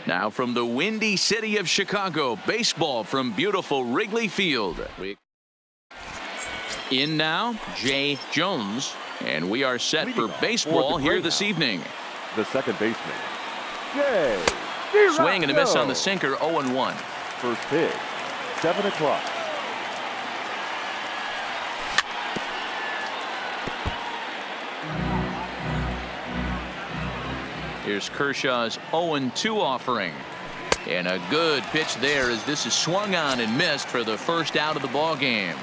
Now from the windy city of Chicago, baseball from beautiful Wrigley Field. In now, Jay Jones, and we are set for baseball here this evening. The second baseman, Jay. Swing and a miss on the sinker, 0-1. First pitch, 7 o'clock. Here's Kershaw's 0-2 offering. And a good pitch there as this is swung on and missed for the first out of the ball game.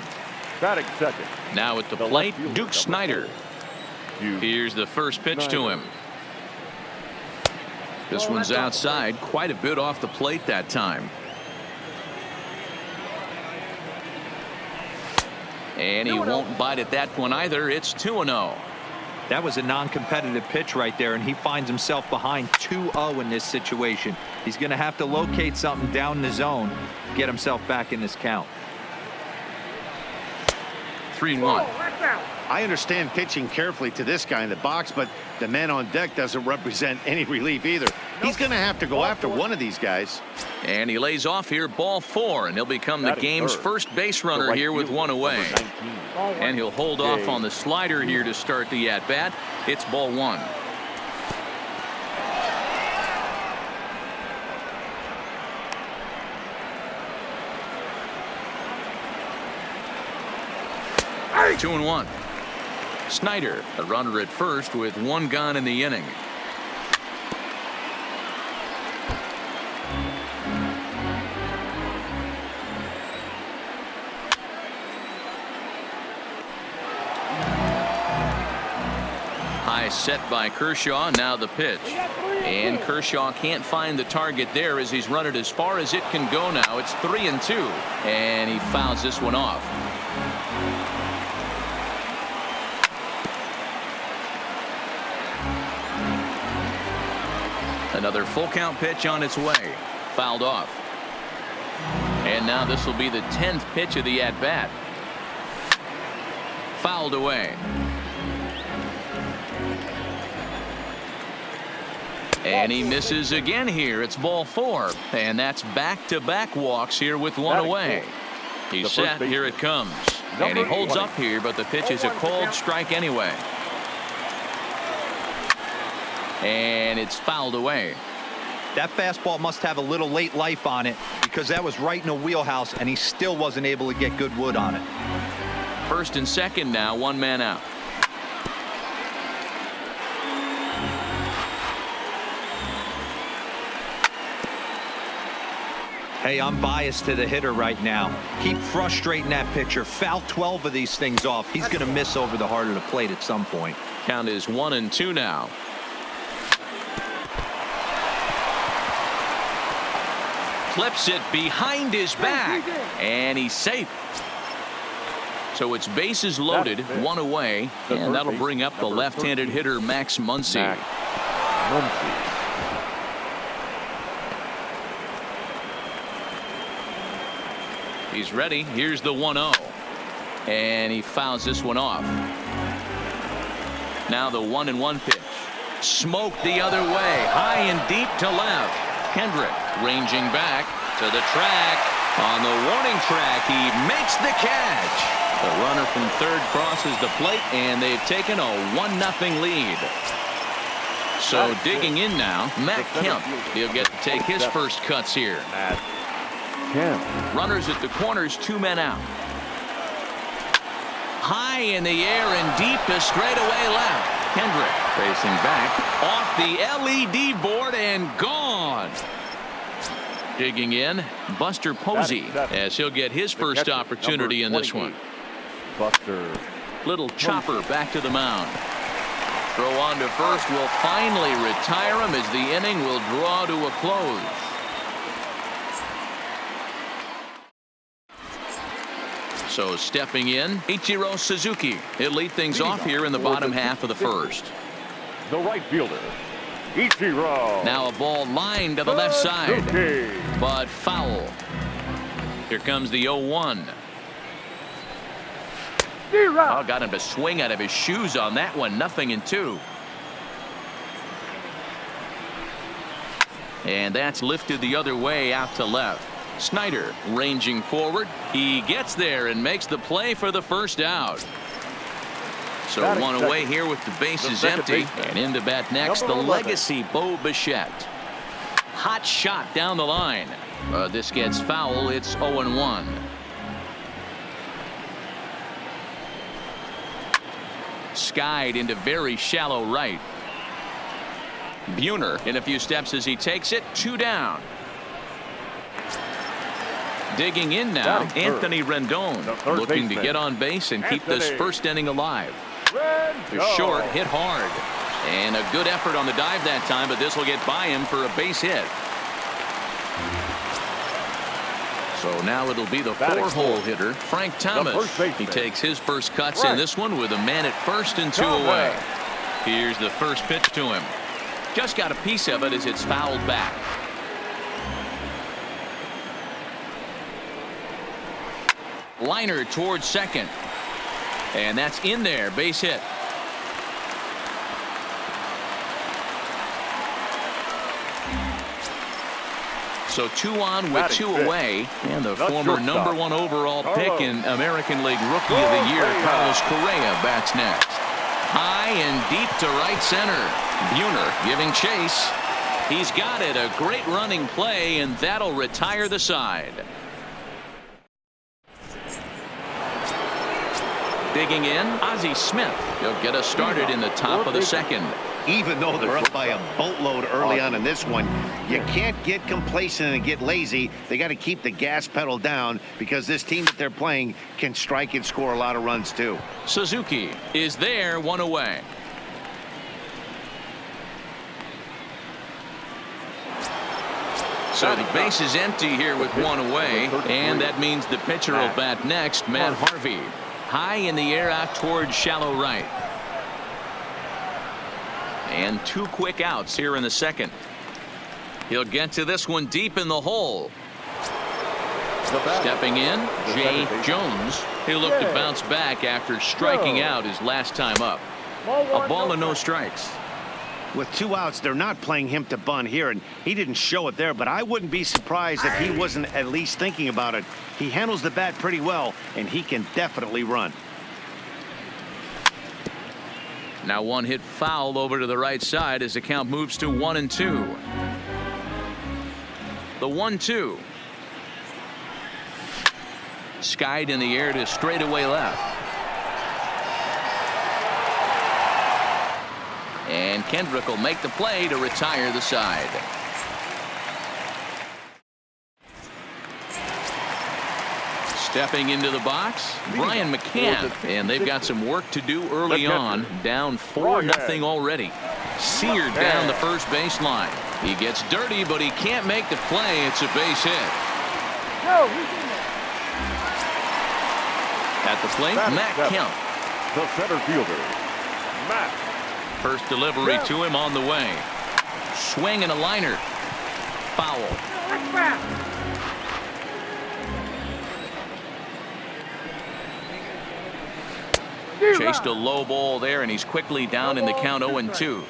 Batting second. Now at the plate, Duke Snider. Here's the first pitch to him. This one's outside, quite a bit off the plate that time. And he won't bite at that one either. It's 2-0. That was a non-competitive pitch right there, and he finds himself behind 2-0 in this situation. He's going to have to locate something down in the zone to get himself back in this count. 3-1. I understand pitching carefully to this guy in the box, but the man on deck doesn't represent any relief either. He's going to have to go after one of these guys. And he lays off here, ball 4, and he'll become the game's first base runner here with one away. And he'll hold off on the slider here to start the at-bat. It's ball 1. Hey. 2-1. Snider, a runner at first with 1 gone in the inning. High set by Kershaw. Now the pitch. And Kershaw can't find the target there as he's run it as far as it can go now. It's 3-2. And he fouls this one off. Another full count pitch on its way. Fouled off. And now this will be the 10th pitch of the at-bat. Fouled away. And he misses again here. It's ball 4. And that's back-to-back walks here with 1 away. He's set. Here it comes. And he holds up here, but the pitch is a cold strike anyway. And it's fouled away. That fastball must have a little late life on it, because that was right in the wheelhouse, and he still wasn't able to get good wood on it. First and second now, 1 man out. Hey, I'm biased to the hitter right now. Keep frustrating that pitcher. Foul 12 of these things off. He's going to miss over the heart of the plate at some point. Count is 1-2 now. Clips it behind his back, and he's safe. So it's bases loaded, 1 away, and that'll bring up the left-handed hitter Max Muncy. He's ready. Here's the 1-0, and he fouls this one off. Now the 1-1 pitch. Smoked the other way, high and deep to left. Kendrick ranging back to the track. On the warning track, he makes the catch. The runner from third crosses the plate, and they've taken a 1-0 lead. So digging in now, Matt Kemp. He'll get to take his first cuts here. Runners at the corners, 2 men out. High in the air and deep to straightaway left. Kendrick facing back off the LED board and gone. Digging in, Buster Posey, as he'll get his first opportunity in this one. Buster. Little chopper back to the mound. Throw on to first will finally retire him as the inning will draw to a close. So stepping in, Ichiro Suzuki. He'll lead things off here in the bottom half of the first. The right fielder, Ichiro. Now a ball lined to the left side, but foul. Here comes the 0-1. Oh, got him to swing out of his shoes on that one. 0-2. And that's lifted the other way out to left. Snyder ranging forward. He gets there and makes the play for the first out. So one away here with the bases empty. And in to bat next, the legacy Bo Bichette. Hot shot down the line. This gets foul. It's 0-1. Skied into very shallow right. Buhner in a few steps as he takes it. 2 down. Digging in now, Anthony Rendon looking to get on base and keep this first inning alive. The short hit hard. And a good effort on the dive that time, but this will get by him for a base hit. So now it'll be the 4-hole hitter, Frank Thomas. He takes his first cuts in this one with a man at first and 2 away. Here's the first pitch to him. Just got a piece of it as it's fouled back. Liner towards second. And that's in there. Base hit. So 2 on with 2 away. And the former #1 overall pick in American League Rookie of the Year, Carlos Correa, bats next. High and deep to right center. Buhner giving chase. He's got it. A great running play, and that'll retire the side. Digging in, Ozzie Smith. He'll get us started in the top of the second. Even though they're up by a boatload early on in this one, you can't get complacent and get lazy. They got to keep the gas pedal down because this team that they're playing can strike and score a lot of runs too. Suzuki is there, 1 away. So the base is empty here with 1 away, and that means the pitcher will bat next, Matt Harvey. High in the air out towards shallow right. And 2 quick outs here in the second. He'll get to this one deep in the hole. Stepping in, Jay Jones. He'll look to bounce back after striking out his last time up. A ball and no strikes. With 2 outs, they're not playing him to bunt here, and he didn't show it there, but I wouldn't be surprised if he wasn't at least thinking about it. He handles the bat pretty well, and he can definitely run. Now 1 hit foul over to the right side as the count moves to 1-2. The 1-2. Skied in the air to straightaway left. And Kendrick will make the play to retire the side. Stepping into the box, Brian McCann, and they've got some work to do early on. Down 4-0 already. Seared down the first baseline. He gets dirty, but he can't make the play. It's a base hit. At the plate, Matt Kemp. The center fielder, Matt. First delivery to him on the way. Swing and a liner. Foul. Chased a low ball there, and he's quickly down in the count 0-2.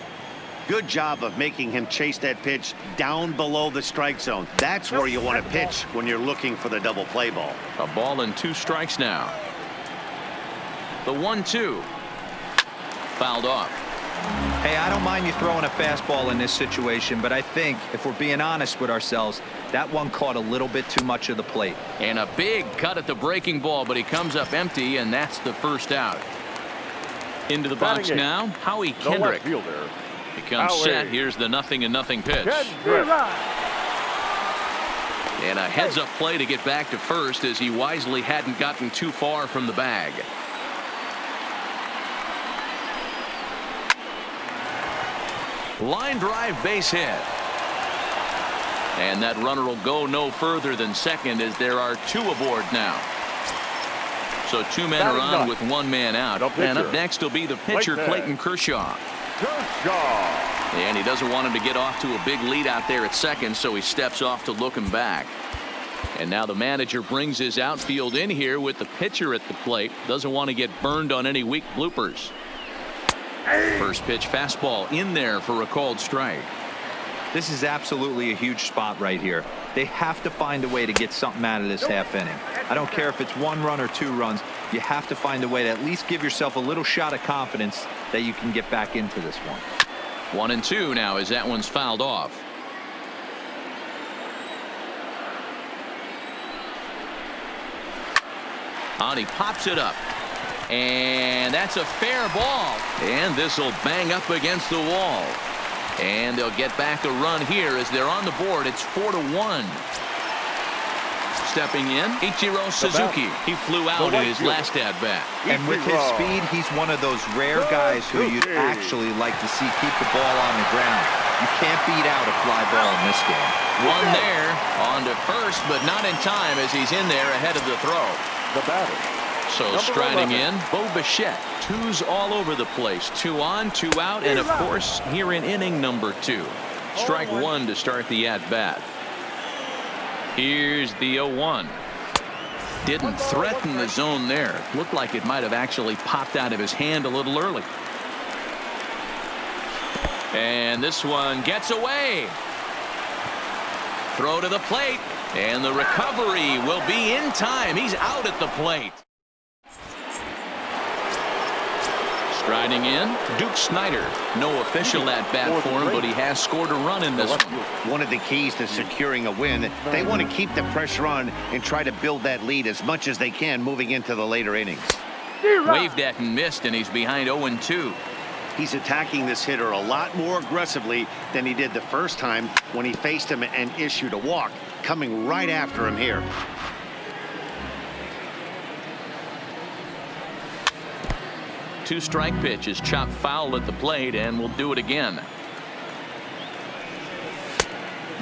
Good job of making him chase that pitch down below the strike zone. That's where you want to pitch when you're looking for the double play ball. A ball and 2 strikes now. The 1-2. Fouled off. Hey, I don't mind you throwing a fastball in this situation, but I think if we're being honest with ourselves, that one caught a little bit too much of the plate. And a big cut at the breaking ball, but he comes up empty, and that's the first out. Into the box now, Howie Kendrick. Becomes set. Here's the 0-0 pitch. And a heads-up play to get back to first as he wisely hadn't gotten too far from the bag. Line drive, base hit. And that runner will go no further than second as there are 2 aboard now. So 2 men are on with 1 man out. And up next will be the pitcher, Clayton Kershaw. And he doesn't want him to get off to a big lead out there at second, so he steps off to look him back. And now the manager brings his outfield in here with the pitcher at the plate. Doesn't want to get burned on any weak bloopers. First pitch fastball in there for a called strike. This is absolutely a huge spot right here. They have to find a way to get something out of this half inning. I don't care if it's 1 run or 2 runs. You have to find a way to at least give yourself a little shot of confidence that you can get back into this one. 1-2 now as that one's fouled off. On, he pops it up. And that's a fair ball. And this will bang up against the wall. And they'll get back a run here as they're on the board. It's 4-1. Stepping in, Ichiro Suzuki. He flew out in his last at-bat. And with his speed, he's one of those rare guys who you'd actually like to see keep the ball on the ground. You can't beat out a fly ball in this game. One there, on to first, but not in time as he's in there ahead of the throw. The batter. So striding in, Bo Bichette. 2's all over the place. 2 on, 2 out, and of course, here in inning number 2. Strike 1 to start the at-bat. Here's the 0-1. Didn't threaten the zone there. Looked like it might have actually popped out of his hand a little early. And this one gets away. Throw to the plate. And the recovery will be in time. He's out at the plate. Striding in, Duke Snider. No official at-bat for him, but he has scored a run in this one. One of the keys to securing a win, they want to keep the pressure on and try to build that lead as much as they can moving into the later innings. Waved at and missed, and he's behind 0-2. He's attacking this hitter a lot more aggressively than he did the first time when he faced him and issued a walk, coming right after him here. Two-strike pitch is chopped foul at the plate, and we'll do it again.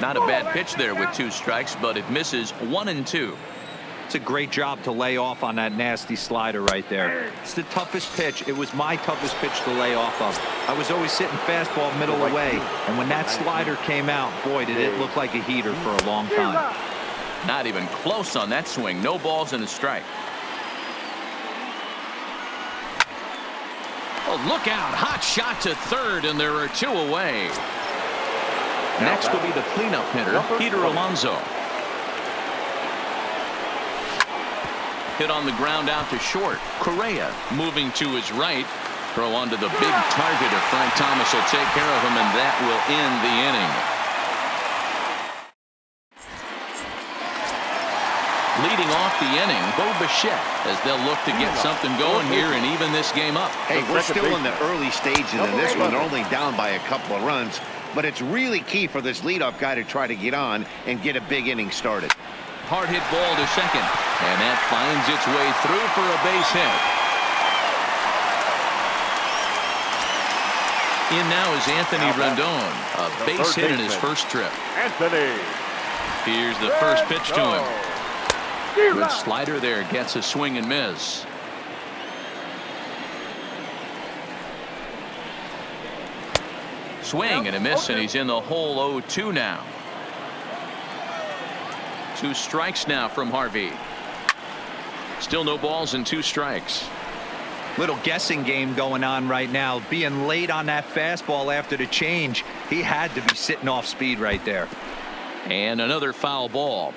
Not a bad pitch there with 2 strikes, but it misses 1-2. It's a great job to lay off on that nasty slider right there. It's the toughest pitch. It was my toughest pitch to lay off of. I was always sitting fastball middle away, and when that slider came out, boy, did it look like a heater for a long time. Not even close on that swing. No balls and a strike. Oh, look out. Hot shot to third, and there are 2 away. Next will be the cleanup hitter, Peter Alonso. Hit on the ground out to short. Correa moving to his right. Throw onto the big target if Frank Thomas will take care of him, and that will end the inning. Leading off the inning, Bo Bichette, as they'll look to get something going here and even this game up. Hey, we're still in the early stages of this one. They're only down by a couple of runs, but it's really key for this leadoff guy to try to get on and get a big inning started. Hard hit ball to second, and that finds its way through for a base hit. In now is Anthony Rendon, a base hit in his first trip. Anthony. Here's the first pitch to him. Good slider there, gets a swing and miss. Swing and a miss, and he's in the hole. 0-2 now. 2 strikes now from Harvey. Still no balls and 2 strikes. Little guessing game going on right now. Being late on that fastball after the change, he had to be sitting off speed right there. And another foul ball.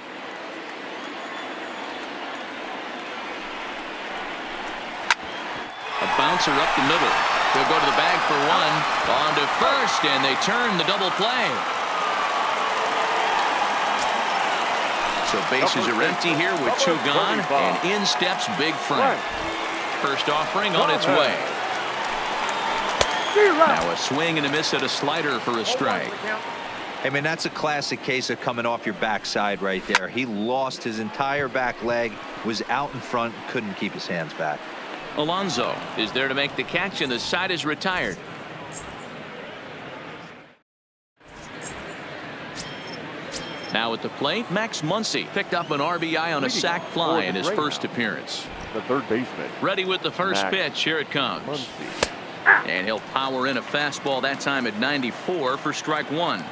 A bouncer up the middle. He'll go to the bag for 1. On to first, and they turn the double play. So bases are empty here with 2 gone, and in steps Big Frank. First offering on its way. Now a swing and a miss at a slider for a strike. I mean, that's a classic case of coming off your backside right there. He lost his entire back leg, was out in front, couldn't keep his hands back. Alonso is there to make the catch, and the side is retired. Now at the plate, Max Muncy picked up an RBI on a sac fly in his first appearance. The third baseman. Ready with the first pitch. Here it comes. Muncy. And he'll power in a fastball that time at 94 for strike 1.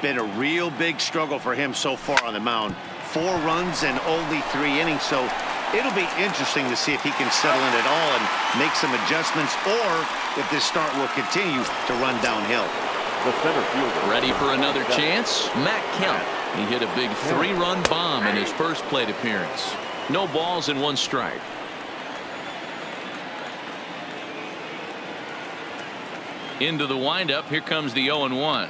Been a real big struggle for him so far on the mound. 4 runs and only 3 innings, so it'll be interesting to see if he can settle in at all and make some adjustments, or if this start will continue to run downhill. The center fielder. Ready for another chance? Matt Kemp. He hit a big 3-run bomb in his first plate appearance. No balls and 1 strike. Into the windup. Here comes the 0-1.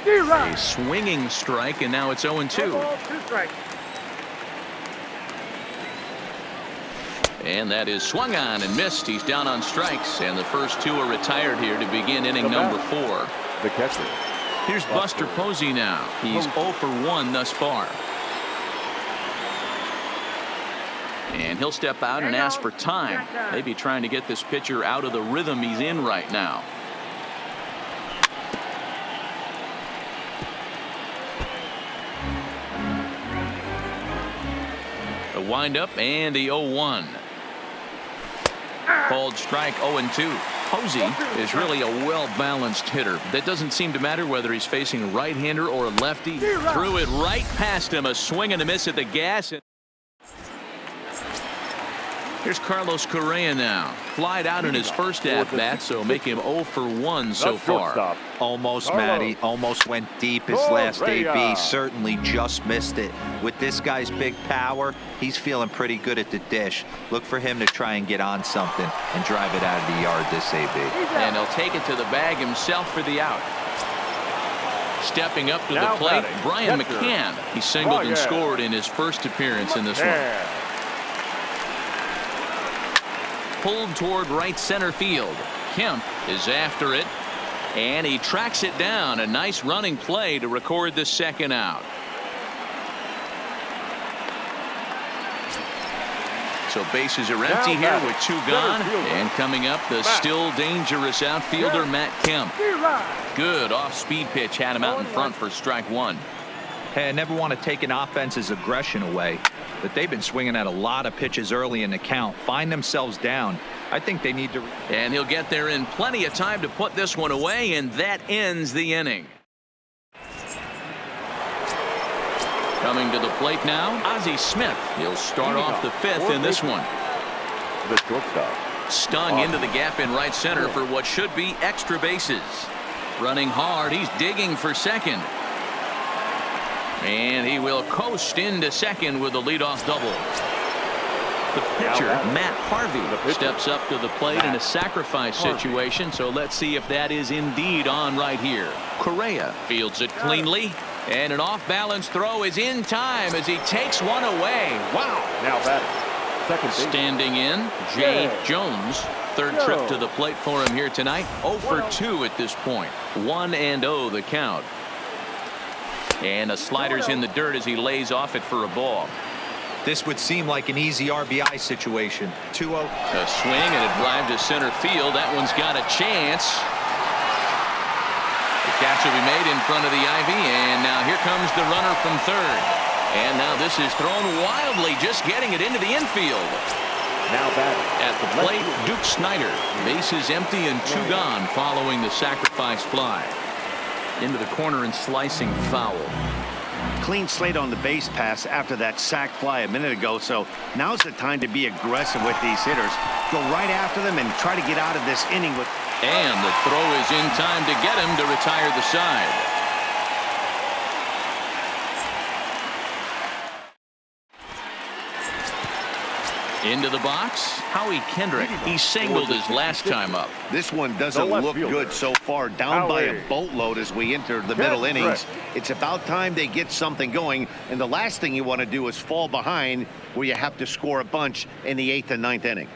A swinging strike, and now it's 0-2. And that is swung on and missed. He's down on strikes, and the first 2 are retired here to begin inning number 4. The catcher. Here's Buster Posey now. He's 0 for 1 thus far. And he'll step out and ask for time. Maybe trying to get this pitcher out of the rhythm he's in right now. The windup and the 0-1. Called strike. 0-2. Posey is really a well-balanced hitter. That doesn't seem to matter whether he's facing a right-hander or a lefty. Threw it right past him. A swing and a miss at the gas. Here's Carlos Correa now. Flied out in his first at-bat, so make him 0 for 1 so far. Almost, Matty. Almost went deep his last AB. Certainly just missed it. With this guy's big power, he's feeling pretty good at the dish. Look for him to try and get on something and drive it out of the yard this AB. And he'll take it to the bag himself for the out. Stepping up to the plate, Brian McCann. He singled and scored in his first appearance in this one. Pulled toward right center field. Kemp is after it, and he tracks it down. A nice running play to record the second out. So bases are empty here with 2 gone, and coming up, the still dangerous outfielder Matt Kemp. Good off-speed pitch had him out in front for strike 1. Hey, I never want to take an offense's aggression away, but they've been swinging at a lot of pitches early in the count. Find themselves down. I think they need to. And he'll get there in plenty of time to put this one away, and that ends the inning. Coming to the plate now, Ozzie Smith. He'll start off the 5th in this one. The shortstop. Stung into the gap in right center for what should be extra bases. Running hard, he's digging for second. And he will coast into second with a leadoff double. The pitcher, Matt Harvey, steps up to the plate in a sacrifice situation, so let's see if that is indeed on right here. Correa fields it cleanly, and an off-balance throw is in time as he takes one away. Wow. Now batting. Second base. Standing in, Jay Jones. Third trip to the plate for him here tonight. 0 for 2 at this point. 1-0 the count. And a slider's in the dirt as he lays off it for a ball. This would seem like an easy RBI situation. 2-0. A swing and a drive to center field. That one's got a chance. The catch will be made in front of the ivy, and now here comes the runner from third. And now this is thrown wildly, just getting it into the infield. Now batting. At the plate, Duke Snider. Bases empty and 2 gone following the sacrifice fly. Into the corner and slicing foul. Clean slate on the base pass after that sac fly a minute ago, so now's the time to be aggressive with these hitters. Go right after them and try to get out of this inning with. And the throw is in time to get him to retire the side. Into the box, Howie Kendrick. He singled his last time up. This one doesn't look good so far. Down by a boatload as we enter the middle innings. It's about time they get something going, and the last thing you want to do is fall behind where you have to score a bunch in the 8th and 9th inning.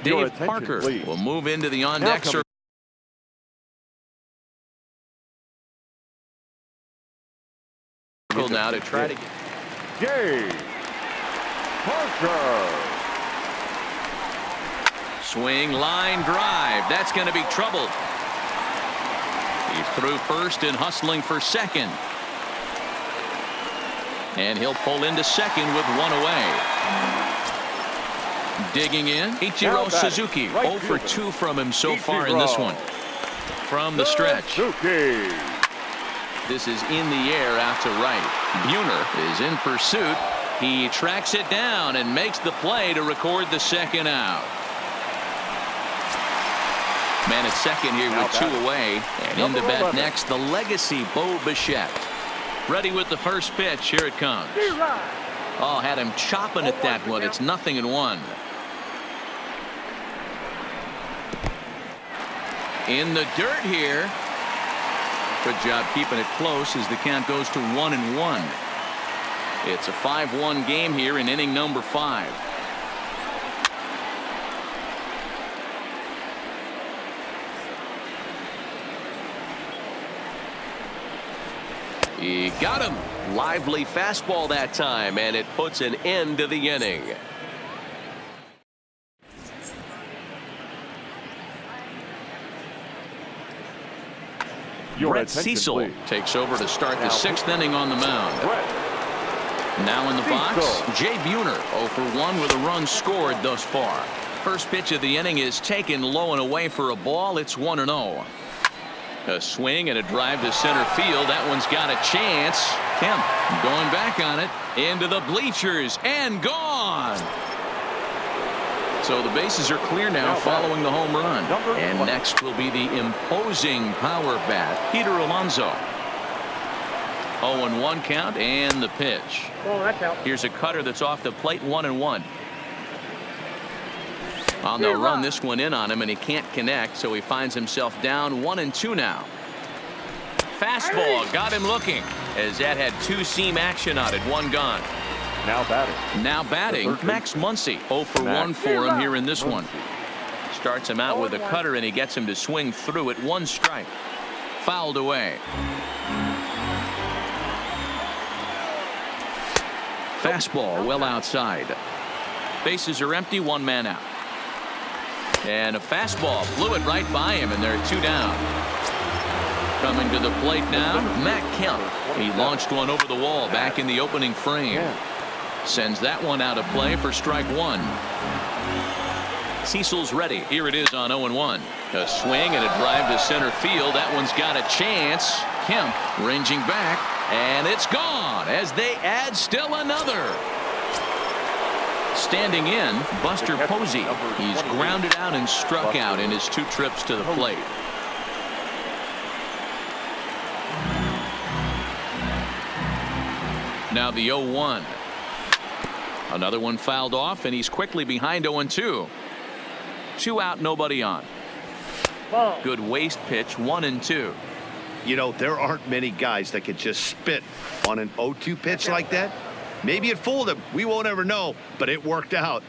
Dave Parker will move into the on-deck circle. Now to try to get Dave Parker. Swing, line drive. That's going to be trouble. He's through first and hustling for second. And he'll pull into second with 1 away. Digging in, Ichiro Suzuki. 0 for 2 from him so far in this one. From the stretch. This is in the air out to right. Buhner is in pursuit. He tracks it down and makes the play to record the second out. Man at second here Now with 2 batting. away. And Number into bat 11. next, the legacy Bo Bichette. Ready with the first pitch. Here it comes. Oh, had him chopping at that one. It's 0-1. In the dirt here. Good job keeping it close as the count goes to 1-1. It's a 5-1 game here in inning number 5. He got him. Lively fastball that time, and it puts an end to the inning. Your Brett attention, Cecil please. takes over to start the Now, 6th inning on the mound. Brett. Now in the box, Cecil. Jay Buhner 0 for 1 with a run scored thus far. First pitch of the inning is taken low and away for a ball. It's 1-0. A swing and a drive to center field. That one's got a chance. Kemp going back on it into the bleachers and gone. So the bases are clear now following the home run. And next will be the imposing power bat, Peter Alonso. 0-1 count and the pitch. Here's a cutter that's off the plate. 1-1. Well, they'll run this one in on him, and he can't connect, so he finds himself down 1-2 now. Fastball got him looking, as that had 2-seam action on it. 1 gone. Now batting. Now batting, Max Muncy. 0 for 1 for him here in this one. Starts him out with a cutter, and he gets him to swing through it. 1 strike. Fouled away. Fastball well outside. Bases are empty. 1 man out. And a fastball blew it right by him, and there are 2 down. Coming to the plate now, Matt Kemp. He launched one over the wall back in the opening frame. Sends that one out of play for strike 1. Cecil's ready. Here it is on 0-1. A swing and a drive to center field. That one's got a chance. Kemp ranging back, and it's gone as they add still another. Standing in, Buster Posey. He's grounded out and struck out in his 2 trips to the plate. Now the 0-1. Another one fouled off, and he's quickly behind 0-2. 2 out, nobody on. Good waste pitch. 1-2. You know, there aren't many guys that could just spit on an 0-2 pitch like that. Maybe it fooled him. We won't ever know, but it worked out.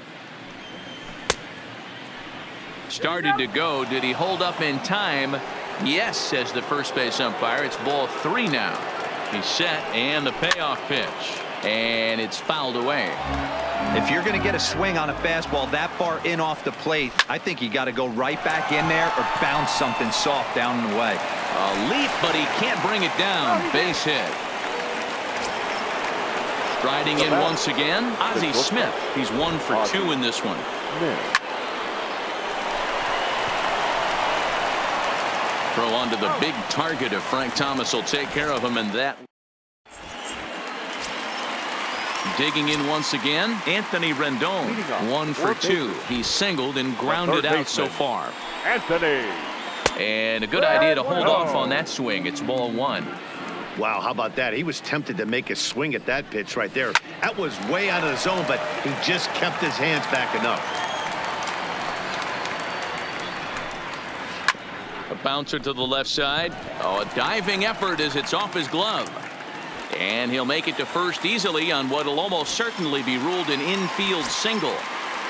Started to go. Did he hold up in time? Yes, says the first base umpire. It's ball 3 now. He's set, and the payoff pitch. And it's fouled away. If you're going to get a swing on a fastball that far in off the plate, I think you got to go right back in there or bounce something soft down and away. A leap, but he can't bring it down. Base hit. Striding in once again, Ozzie Smith. He's 1 for 2 in this one. Throw onto the big target if Frank Thomas will take care of him, and that. Digging in once again, Anthony Rendon. 1 for 2. He's singled and grounded out so far. Anthony. And a good idea to hold off on that swing. It's ball 1. Wow, how about that? He was tempted to make a swing at that pitch right there. That was way out of the zone, but he just kept his hands back enough. A bouncer to the left side. Oh, a diving effort as it's off his glove. And he'll make it to first easily on what will almost certainly be ruled an infield single.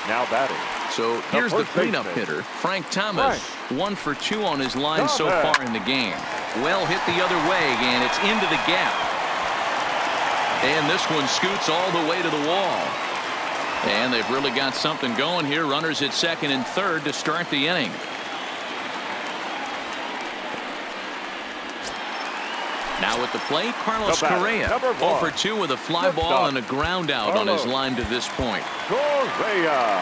Now batting. So here's the first cleanup baseman. hitter, Frank Thomas. 1 for 2 on his line so far in the game. Well hit the other way, and it's into the gap. And this one scoots all the way to the wall. And they've really got something going here. Runners at second and third to start the inning. Now at the plate, Carlos Correa. 0 for 2 with a fly ball and a ground out on his line to this point. Correa.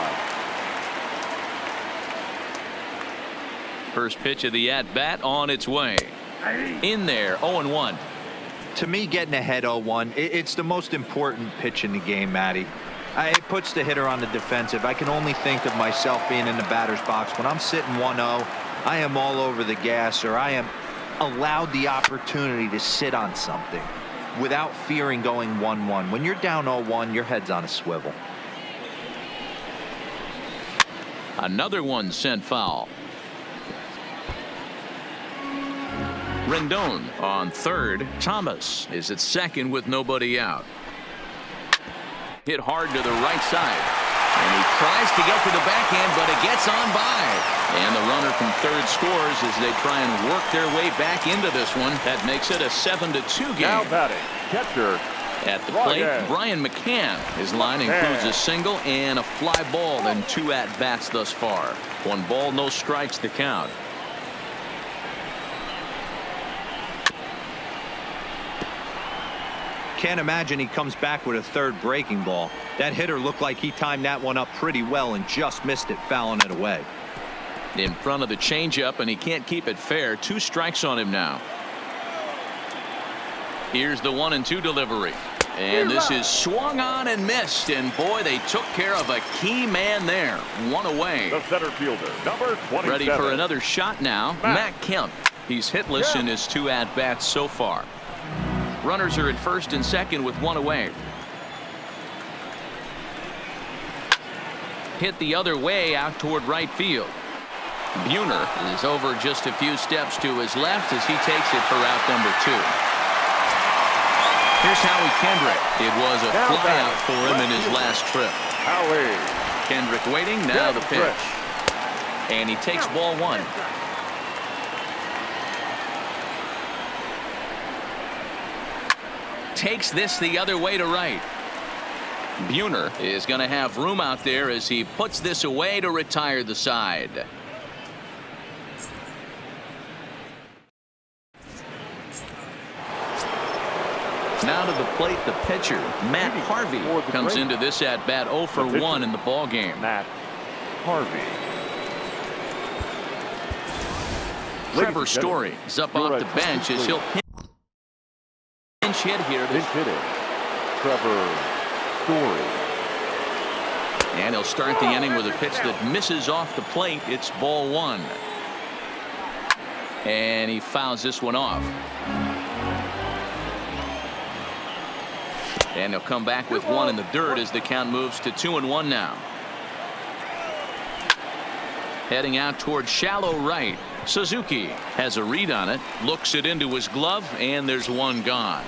First pitch of the at-bat on its way. In there, 0-1. To me, getting ahead 0-1, it's the most important pitch in the game, Matty. It puts the hitter on the defensive. I can only think of myself being in the batter's box. When I'm sitting 1-0, I am all over the gas, or I am allowed the opportunity to sit on something without fearing going 1-1. When you're down 0-1, your head's on a swivel. Another one sent foul. Rendon on third. Thomas is at second with nobody out. Hit hard to the right side. And he tries to get to the backhand, but it gets on by. And the runner from third scores as they try and work their way back into this one. That makes it a 7-2 game. Now batting, catcher. At the plate, Brian McCann. His line includes a single and a fly ball in 2 at-bats thus far. 1 ball, no strikes to count. Can't imagine he comes back with a third breaking ball. That hitter looked like he timed that one up pretty well and just missed it, fouling it away. In front of the changeup, and he can't keep it fair. 2 strikes on him now. Here's the 1-2 delivery. And this is swung on and missed. And boy, they took care of a key man there. 1 away. The center fielder, number 27. Ready for another shot now. Matt Kemp. He's hitless in his 2 at-bats so far. Runners are at first and second with 1 away. Hit the other way out toward right field. Buhner is over just a few steps to his left as he takes it for out number 2. Here's Howie Kendrick. It was a flyout for him in his last trip. Howie. Kendrick waiting. Now the pitch. And he takes ball 1. Takes this the other way to right. Buhner is going to have room out there as he puts this away to retire the side. Now to the plate, the pitcher, Matt Harvey, comes into this at bat 0 for 1 in the ball game. Matt Harvey. Trevor Story is up off the bench as he'll pinch hit here. Trevor Story. And he'll start the inning with a pitch that misses off the plate. It's ball 1. And he fouls this one off. And he'll come back with 1 in the dirt as the count moves to 2-1 now. Heading out towards shallow right. Suzuki has a read on it, looks it into his glove, and there's 1 gone.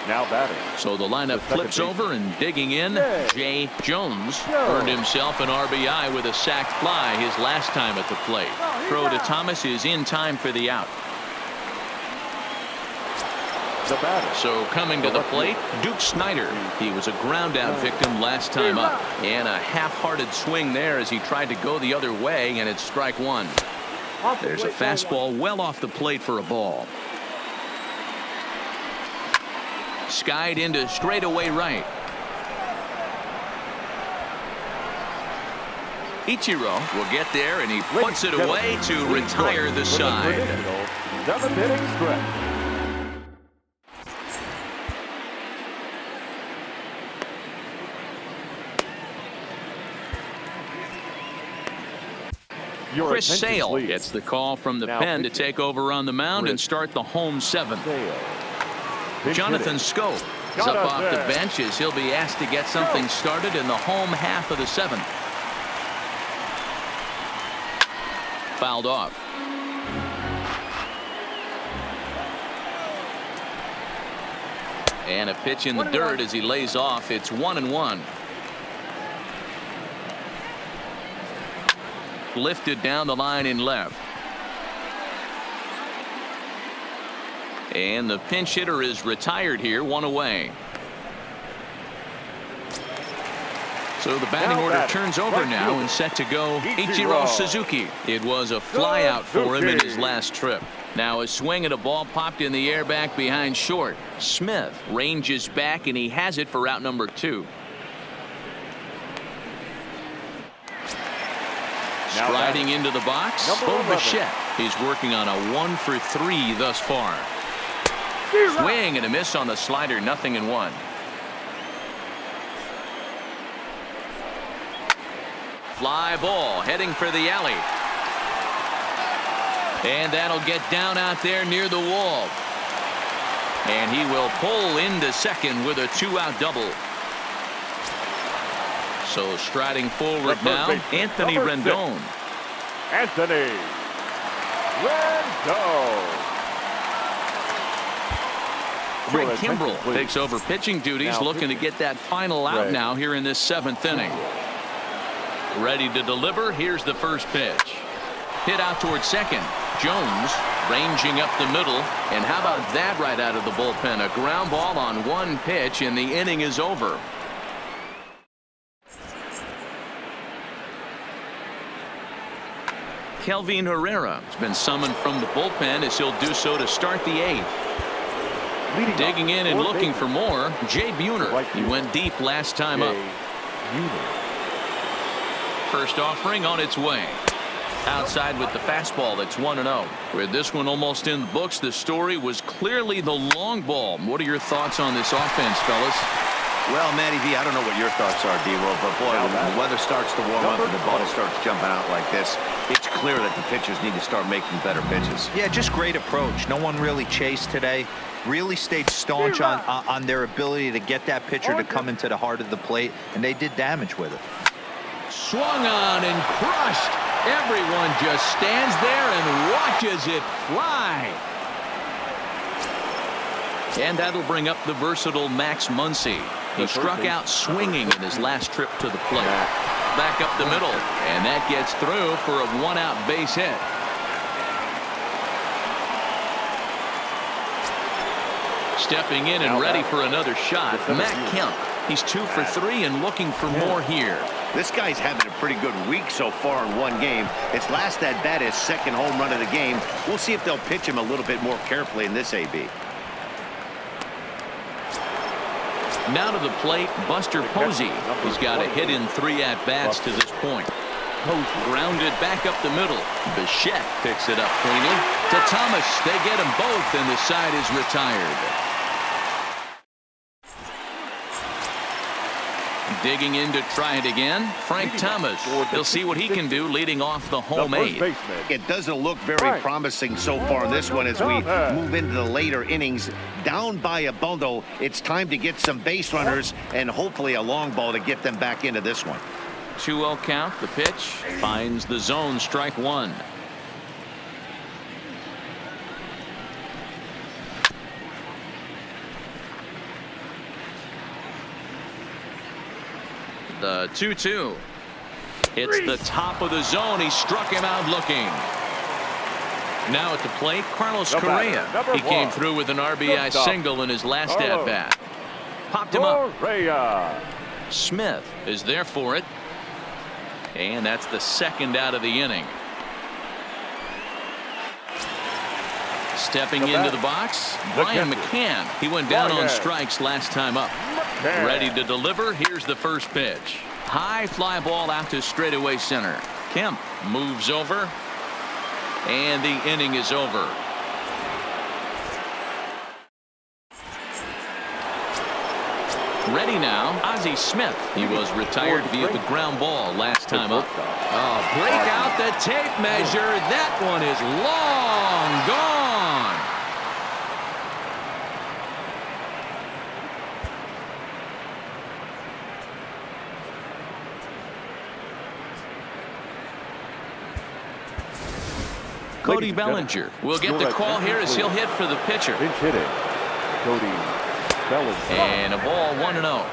Now batting. So the lineup flips over, and digging in, Jay Jones earned himself an RBI with a sac fly his last time at the plate. Throw to Thomas is in time for the out. So coming to the plate, Duke Snider. He was a ground out victim last time up, and a half-hearted swing there as he tried to go the other way, and it's strike 1. There's a fastball well off the plate for a ball. Skied into straightaway right. Ichiro will get there, and he puts it away to retire the side. 7th inning stretch. Chris Sale gets the call from the pen to take over on the mound and start the home 7th. Jonathan Scope is up off the bench as he'll be asked to get something started in the home half of the 7th. Fouled off. And a pitch in the dirt as he lays off. It's 1-1. Lifted down the line in left. And the pinch hitter is retired here, 1 away. So the batting order turns over now and set to go Ichiro Suzuki. It was a flyout for him in his last trip. Now a swing at a ball popped in the air back behind short. Smith ranges back and he has it for out number 2. Striding into the box, Bo Bichette. He's working on a 1 for 3 thus far. Swing and a miss on the slider, 0-1. Fly ball heading for the alley. And that'll get down out there near the wall. And he will pull into second with a 2-out double. So striding forward now, Anthony Rendon. Anthony Rendon. Craig Kimbrell takes over pitching duties, looking to get that final out now here in this 7th inning. Ready to deliver. Here's the first pitch. Hit out towards second. Jones ranging up the middle. And how about that right out of the bullpen? A ground ball on one pitch, and the inning is over. Kelvin Herrera has been summoned from the bullpen as he'll do so to start the 8th. Digging in and looking for more, Jay Buhner. He went deep last time up. First offering on its way. Outside with the fastball. That's 1-0. With this one almost in the books, the story was clearly the long ball. What are your thoughts on this offense, fellas? Well, Matty V, I don't know what your thoughts are, D-Roll, but boy, when the weather starts to warm up and the ball starts jumping out like this, it's clear that the pitchers need to start making better pitches. Yeah, just great approach. No one really chased today. Really stayed staunch on their ability to get that pitcher to come into the heart of the plate, and they did damage with it. Swung on and crushed. Everyone just stands there and watches it fly. And that'll bring up the versatile Max Muncy. He struck out swinging in his last trip to the plate. Back up the middle, and that gets through for a 1-out base hit. Stepping in and ready for another shot, Matt Kemp. He's 2 for 3 and looking for more here. This guy's having a pretty good week so far in one game. His last at bat, his second home run of the game. We'll see if they'll pitch him a little bit more carefully in this AB. Now to the plate, Buster Posey. He's got a hit in 3 at-bats to this point. Grounded back up the middle. Bichette picks it up cleanly. To Thomas. They get them both, and the side is retired. Digging in to try it again, Frank Thomas. He'll see what he can do leading off the home 8. It doesn't look very promising so far in this one as we move into the later innings. Down by a bundle, it's time to get some base runners and hopefully a long ball to get them back into this one. 2-0 count. The pitch finds the zone, strike 1. The 2-2. Hits the top of the zone. He struck him out looking. Now at the plate, Carlos Correa. He came through with an RBI single in his last at-bat. Popped him up. Smith is there for it. And that's the 2nd out of the inning. Stepping into the box, Brian McCann. He went down on strikes last time up. Ready to deliver. Here's the first pitch. High fly ball out to straightaway center. Kemp moves over. And the inning is over. Ready now, Ozzie Smith. He was retired via the ground ball last time up. Oh, break out the tape measure. That one is long gone. Cody Bellinger will get the call here as he'll hit for the pitcher. Pinch hitting. Cody Bellinger. And a ball, 1-0.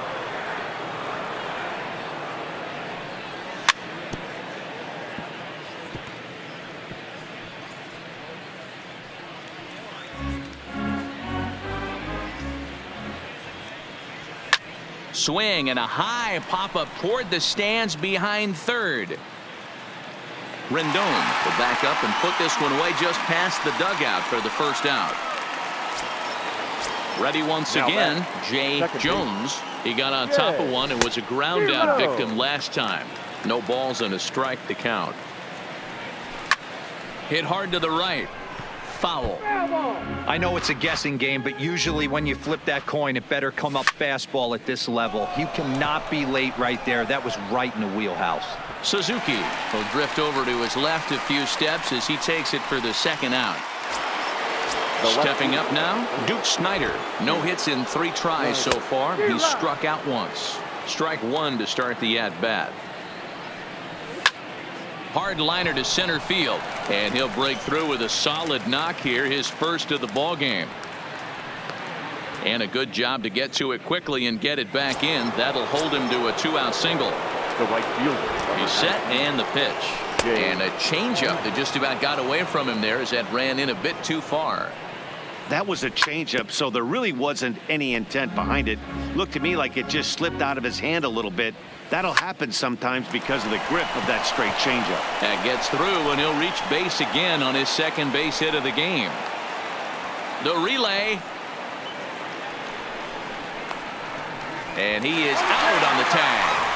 Swing and a high pop-up toward the stands behind third. Rendon will back up and put this one away just past the dugout for the first out. Ready once again, Jay Jones. He got on top of one and was a ground out victim last time. No balls and a strike to count. Hit hard to the right. foul. I know it's a guessing game, but usually when you flip that coin, it better come up fastball at this level. You cannot be late right there. That was right in the wheelhouse. Suzuki will drift over to his left a few steps as he takes it for the second out. Stepping up now, Duke Snider. No hits in 3 tries so far. He's struck out once. Strike 1 to start the at-bat. Hard liner to center field, and he'll break through with a solid knock here, his first of the ball game. And a good job to get to it quickly and get it back in. That'll hold him to a 2-out single. The right fielder. He's set, and the pitch. And a changeup that just about got away from him there as that ran in a bit too far. That was a changeup, so there really wasn't any intent behind it. Looked to me like it just slipped out of his hand a little bit. That'll happen sometimes because of the grip of that straight changeup. That gets through, and he'll reach base again on his second base hit of the game. The relay. And he is out on the tag.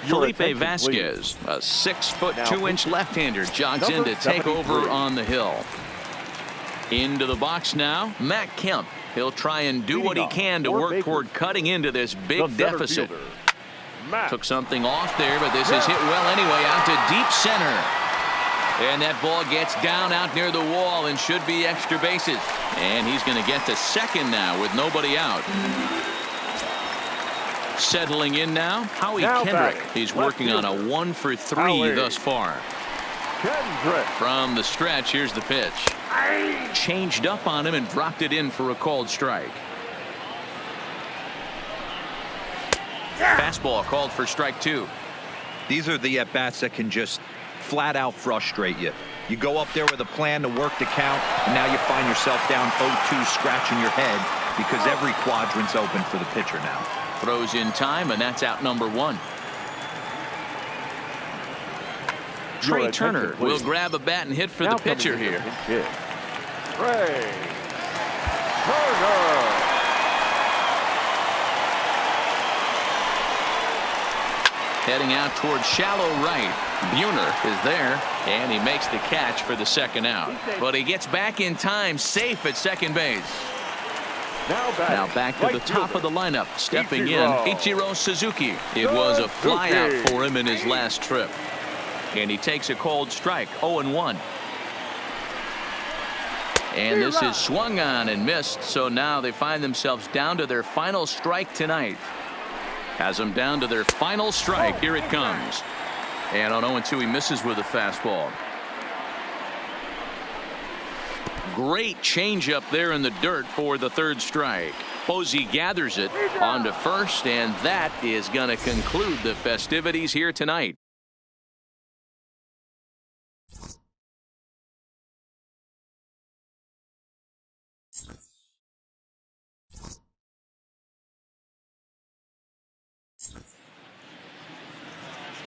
Felipe Vasquez, a 6'2" left-hander, jogs in to take over on the hill. Into the box now, Matt Kemp. He'll try and do what he can to work toward cutting into this big deficit. Took something off there, but this is hit well anyway, out to deep center. And that ball gets down out near the wall and should be extra bases. And he's going to get to second now with nobody out. Settling in now, Howie Kendrick. He's working on a 1 for 3 thus far. From the stretch, here's the pitch. Changed up on him and dropped it in for a called strike. Fastball called for strike 2. These are the at-bats that can just flat out frustrate you. You go up there with a plan to work the count, and now you find yourself down 0-2, scratching your head because every quadrant's open for the pitcher now. Throws in time, and that's out number 1. Trey Turner will grab a bat and hit for the pitcher here. Trey Turner. Heading out towards shallow right. Buhner is there, and he makes the catch for the second out. But he gets back in time, safe at second base. Now back to the top of the lineup. Stepping in, Ichiro Suzuki. It was a fly out for him in his last trip. And he takes a cold strike, 0-1. And this is swung on and missed, so now they find themselves down to their final strike tonight. Has them down to their final strike. Here it comes. And on 0-2, he misses with a fastball. Great changeup there in the dirt for the third strike. Posey gathers it onto first, and that is going to conclude the festivities here tonight.